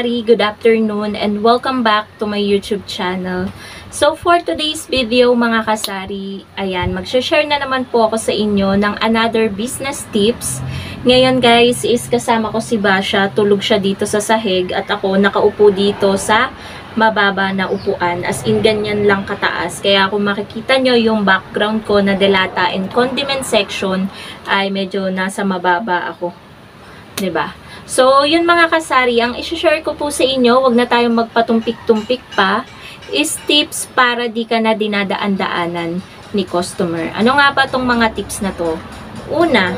kasari, good afternoon and welcome back to my YouTube channel. So for today's video mga kasari, ayan, mag-share na naman po ako sa inyo ng another business tips. Ngayon guys is kasama ko si Basha, tulog siya dito sa sahig at ako nakaupo dito sa mababa na upuan, as in ganyan lang kataas. Kaya kung makikita nyo yung background ko na delata and condiment section ay medyo nasa mababa ako. 'Di ba? So, yun mga kasari, ang i-share ko po sa inyo, wag na tayong magpatumpik-tumpik pa, is tips para di ka na dinadaan-daanan ni customer. Ano nga ba tong mga tips na to? Una,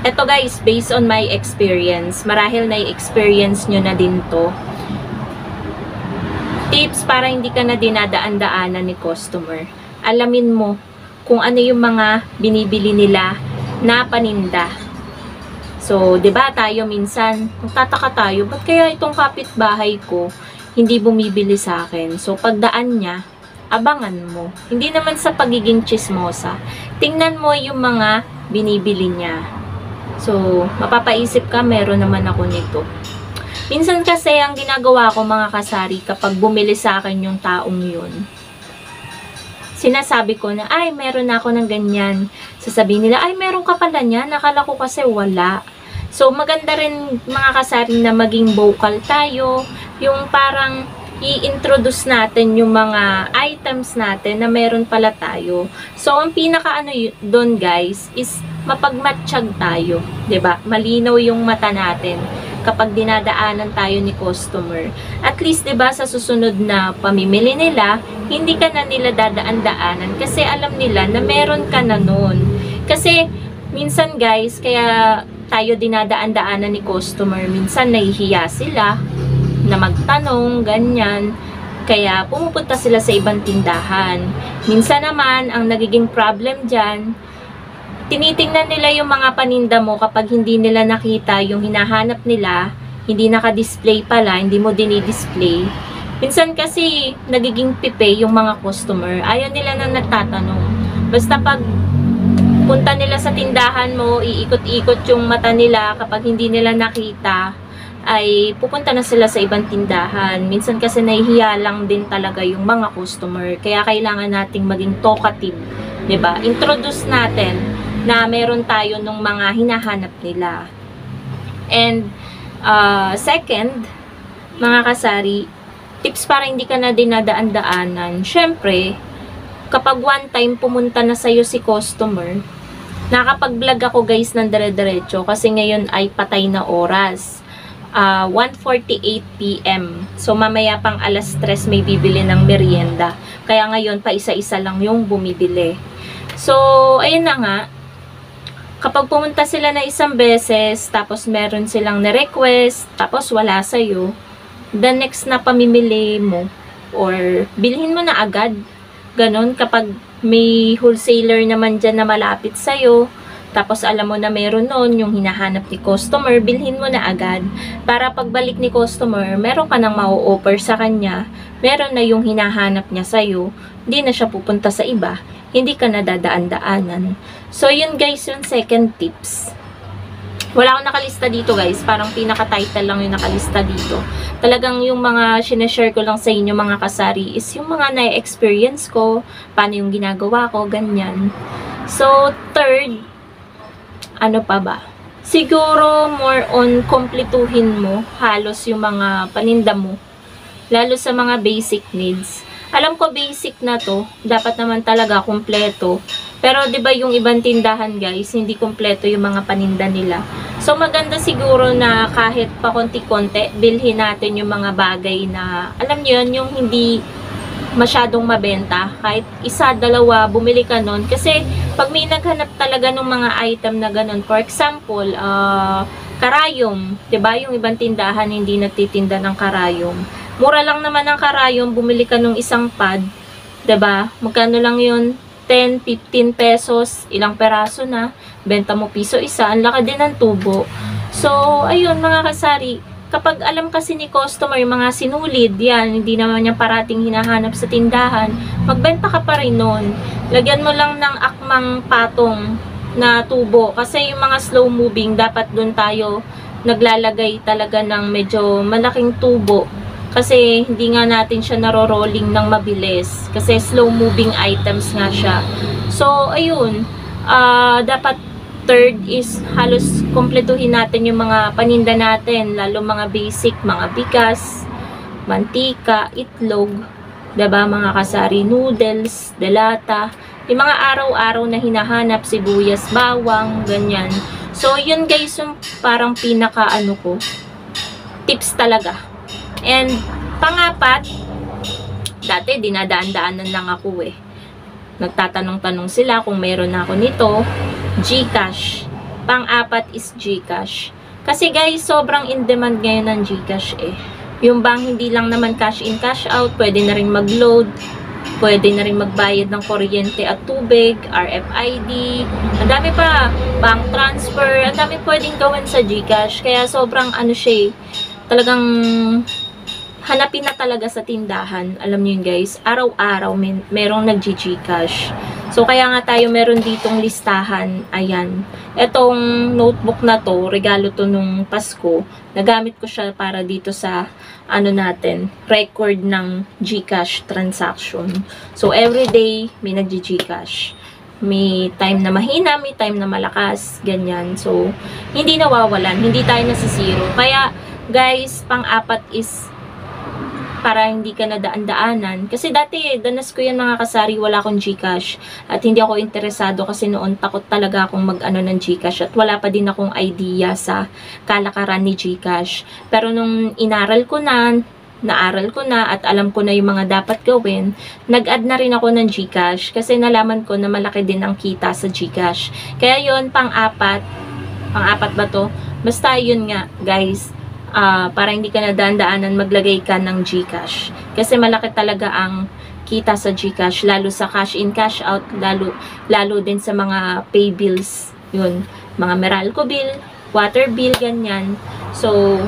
eto guys, based on my experience, marahil na i-experience nyo na din to. Tips para hindi ka na dinadaan-daanan ni customer. Alamin mo kung ano yung mga binibili nila na paninda. So, 'di ba tayo minsan, magtataka tayo, ba't kaya itong kapitbahay ko hindi bumibili sa akin? So, pagdaan niya, abangan mo. Hindi naman sa pagiging chismosa. Tingnan mo yung mga binibili niya. So, mapapaisip ka, meron naman ako nito. Minsan kasi ang ginagawa ko mga kasari, kapag bumili sa akin yung taong yun, sinasabi ko na, ay, meron ako ng ganyan. Sasabihin nila, ay, meron ka pala niyan. Nakala ko kasi wala. So, maganda rin mga kasari na maging vocal tayo. Yung parang i-introduce natin yung mga items natin na meron pala tayo. So, ang pinaka doon guys is mapagmatsyag tayo. 'Di ba? Malinaw yung mata natin kapag dinadaanan tayo ni customer. At least 'di ba sa susunod na pamimili nila, hindi ka na nila dadaan-daanan kasi alam nila na meron ka na noon. Kasi minsan guys, kaya tayo dinadaan-daanan ni customer, minsan nahihiya sila na magtanong, ganyan. Kaya pumupunta sila sa ibang tindahan. Minsan naman, ang nagiging problem dyan, tinitingnan nila yung mga paninda mo kapag hindi nila nakita yung hinahanap nila, hindi naka-display pala, hindi mo dinidisplay. Minsan kasi nagiging pipe yung mga customer, ayaw nila na nagtatanong. Basta pag punta nila sa tindahan mo, iikot-ikot yung mata nila, kapag hindi nila nakita, ay pupunta na sila sa ibang tindahan. Minsan kasi nahihiya lang din talaga yung mga customer, kaya kailangan nating maging talkative, 'di ba? Introduce natin na meron tayo nung mga hinahanap nila. And second, mga kasari, tips para hindi ka na dinadaan-daanan. Syempre, kapag one time pumunta na sa'yo si customer, nakapag-vlog ako guys ng dire-diretso kasi ngayon ay patay na oras. 1:48 PM. So, mamaya pang alas 3 may bibili ng merienda. Kaya ngayon, pa isa-isa lang yung bumibili. So, ayun na nga. Kapag pumunta sila na isang beses, tapos meron silang na-request, tapos wala sa'yo, the next na pamimili mo, or bilhin mo na agad. Ganon, kapag may wholesaler naman dyan na malapit sa'yo, tapos alam mo na meron nun yung hinahanap ni customer, bilhin mo na agad. Para pagbalik ni customer, meron ka nang mau-offer sa kanya, meron na yung hinahanap niya sa'yo, hindi na siya pupunta sa iba, hindi ka na dadaan-daanan. So, yun guys, yung second tips. Wala akong nakalista dito guys, parang pinaka-title lang yung nakalista dito. Talagang yung mga sinashare ko lang sa inyo mga kasari is yung mga na-experience ko, paano yung ginagawa ko, ganyan. So, third, ano pa ba? Siguro more on kompletuhin mo halos yung mga paninda mo, lalo sa mga basic needs. Alam ko basic na to, dapat naman talaga kumpleto. Pero 'di ba yung ibang tindahan guys, hindi kumpleto yung mga paninda nila. So maganda siguro na kahit pa konti-konti bilhin natin yung mga bagay na alam niyo yun, yung hindi masyadong mabenta. Kahit isa, dalawa, bumili ka nun. Kasi pag may naghanap talaga ng mga item na ganun, for example, karayom, 'di ba? Yung ibang tindahan hindi nagtitinda ng karayom. Mura lang naman ang karayom, bumili ka nung isang pad, 'di ba? Magkano lang 'yun? 10, 15 pesos, ilang peraso na, benta mo piso isa, ang laki din ng tubo. So, ayun mga kasari, kapag alam kasi ni customer yung mga sinulid, yan, hindi naman niya parating hinahanap sa tindahan, magbenta ka pa rin nun. Lagyan mo lang ng akmang patong na tubo, kasi yung mga slow moving, dapat dun tayo naglalagay talaga ng medyo malaking tubo. Kasi hindi nga natin siya naro-rolling ng mabilis. Kasi slow moving items nga siya. So, ayun. Dapat third is halos kompletuhin natin yung mga paninda natin. Lalo mga basic, mga bigas, mantika, itlog. Diba mga kasari, noodles, delata. Yung mga araw-araw na hinahanap, sibuyas, bawang, ganyan. So, yun guys yung parang pinaka ko, tips talaga. And, pang-apat, dati dinadaan-daanan lang ako Nagtatanong-tanong sila kung meron na ako nito, GCash. Pang-apat is GCash. Kasi guys, sobrang in demand ngayon ng GCash Yung bang hindi lang naman cash in, cash out, pwede na rin mag-load, pwede na rin magbayad ng kuryente at tubig, RFID, ang dami pa, bank transfer, ang dami pwedeng gawin sa GCash. Kaya sobrang siya talagang hanapin na talaga sa tindahan. Alam niyo yun guys, araw-araw merong nag-GCash. So kaya nga tayo meron ditong listahan. Ayan. Etong notebook na to, regalo to nung Pasko. Nagamit ko siya para dito sa natin, record ng GCash transaction. So everyday may nag-GCash. May time na mahina, may time na malakas, ganyan. So hindi nawawalan, hindi tayo nasisiro. Kaya guys, pang-apat is para hindi ka nadaan-daanan. Kasi dati, danas ko yan mga kasari, wala akong GCash. At hindi ako interesado kasi noon takot talaga akong mag-ano ng GCash. At wala pa din akong idea sa kalakaran ni GCash. Pero nung naaral ko na at alam ko na yung mga dapat gawin, nag-add na rin ako ng GCash. Kasi nalaman ko na malaki din ang kita sa GCash. Kaya yun, pang-apat ba to? Basta yun nga, guys. Para hindi ka nadaan-daanan, maglagay ka ng GCash. Kasi malaki talaga ang kita sa GCash, lalo sa cash in, cash out, lalo din sa mga pay bills. Yun, mga Meralco bill, water bill, ganyan. So,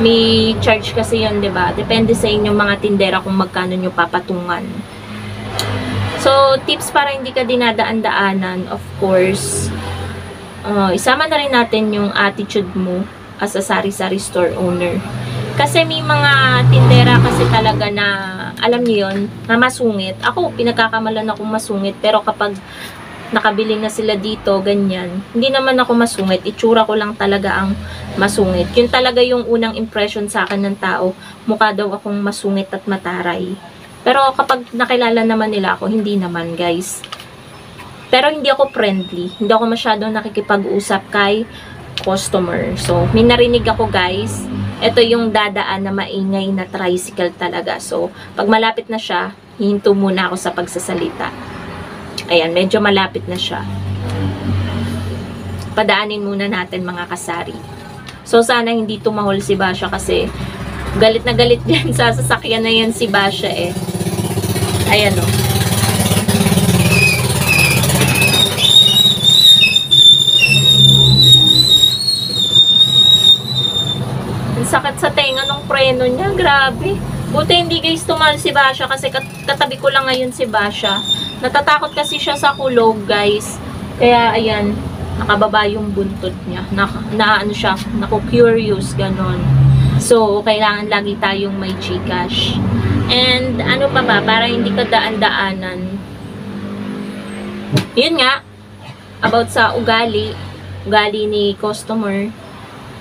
may charge kasi yun, diba? Depende sa inyong mga tindera kung magkano nyo papatungan. So, tips para hindi ka dinadaan-daanan, of course, isama na rin natin yung attitude mo as a sari-sari store owner. Kasi may mga tindera kasi talaga na, alam niyo yun, na masungit. Ako, pinagkakamalan akong masungit, pero kapag nakabili na sila dito, ganyan, hindi naman ako masungit. Itsura ko lang talaga ang masungit. Yun talaga yung unang impression sa akin ng tao. Mukha daw akong masungit at mataray. Pero kapag nakilala naman nila ako, hindi naman, guys. Pero hindi ako friendly. Hindi ako masyadong nakikipag-usap kay customer. So, may narinig ako guys. Ito yung dadaan na maingay na tricycle talaga. So, pag malapit na siya, hihinto muna ako sa pagsasalita. Ayan, medyo malapit na siya. Padaanin muna natin mga kasari. So, sana hindi tumahol si Basha kasi galit na galit yan sa sasakyan na yan si Basha Ayan sakit sa tenga ng preno niya. Grabe. Buti hindi guys tumal si Basha kasi katabi ko lang ngayon si Basha. Natatakot kasi siya sa kulog guys. Kaya ayan, nakababa yung buntot niya. Siya, naku-curious, ganon. So, kailangan lagi tayong may GCash. And ano pa ba, para hindi ka daan-daanan. Yun nga, about sa ugali ni customer.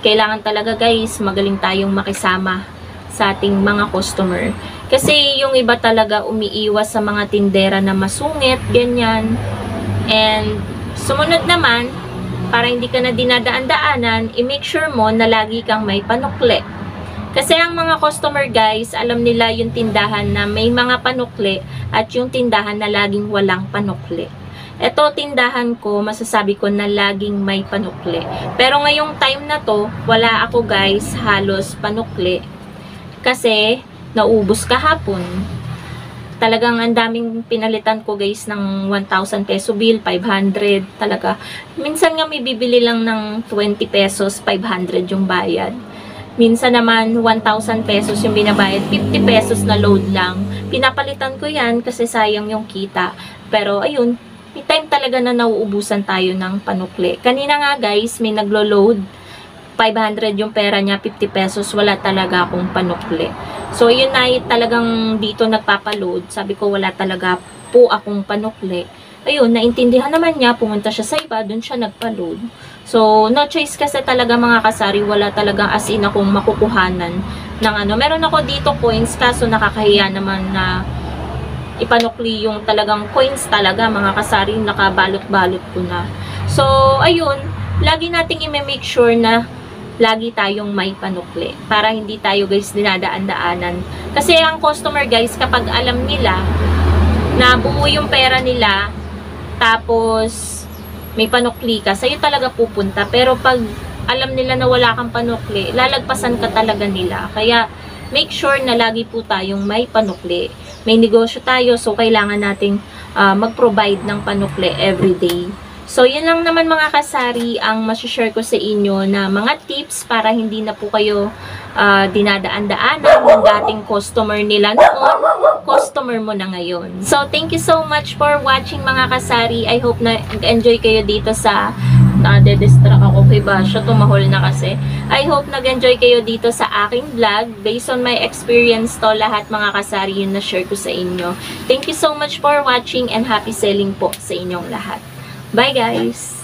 Kailangan talaga guys, magaling tayong makisama sa ating mga customer. Kasi yung iba talaga umiiwas sa mga tindera na masungit, ganyan. And sumunod naman, para hindi ka na dinadaan-daanan, i-make sure mo na lagi kang may panukli. Kasi ang mga customer guys, alam nila yung tindahan na may mga panukli at yung tindahan na laging walang panukli. Ito, tindahan ko, masasabi ko na laging may panukli. Pero ngayong time na to, wala ako guys, halos panukli. Kasi, naubos kahapon. Talagang ang daming pinalitan ko guys ng 1,000 peso bill, 500 talaga. Minsan nga may bibili lang ng 20 pesos, 500 yung bayad. Minsan naman 1,000 pesos yung binabayad, 50 pesos na load lang. Pinapalitan ko yan kasi sayang yung kita. Pero ayun, may time talaga na nauubusan tayo ng panukli. Kanina nga guys, may naglo-load. 500 yung pera niya, 50 pesos, wala talaga akong panukli. So, yun na talagang dito nagpapaload. Sabi ko, wala talaga po akong panukli. Ayun, naintindihan naman niya, pumunta siya sa iba, dun siya nagpa-load. So, no choice kasi talaga mga kasari, wala talagang as in akong makukuhanan ng ano. Meron ako dito coins, kaso nakakahiya naman na ipanukli yung talagang coins talaga, mga kasari, nakabalot-balot ko na. So, ayun, lagi nating i-make sure na lagi tayong may panukli para hindi tayo guys dinadaan-daanan. Kasi ang customer guys, kapag alam nila na buo yung pera nila, tapos may panukli ka, sa'yo talaga pupunta. Pero pag alam nila na wala kang panukli, lalagpasan ka talaga nila. Kaya make sure na lagi po tayong may panukli. May negosyo tayo, so kailangan nating mag-provide ng panukli everyday. So, yun lang naman mga kasari ang masishare ko sa inyo na mga tips para hindi na po kayo dinadaan-daanan ng dating customer nila noon, customer mo na ngayon. So, thank you so much for watching mga kasari. I hope na nag-enjoy kayo dito sa nade-distract ako kay Basha, tumahol na kasi. I hope nag-enjoy kayo dito sa aking vlog. Based on my experience to, lahat mga kasari yun na share ko sa inyo. Thank you so much for watching and happy selling po sa inyong lahat. Bye guys!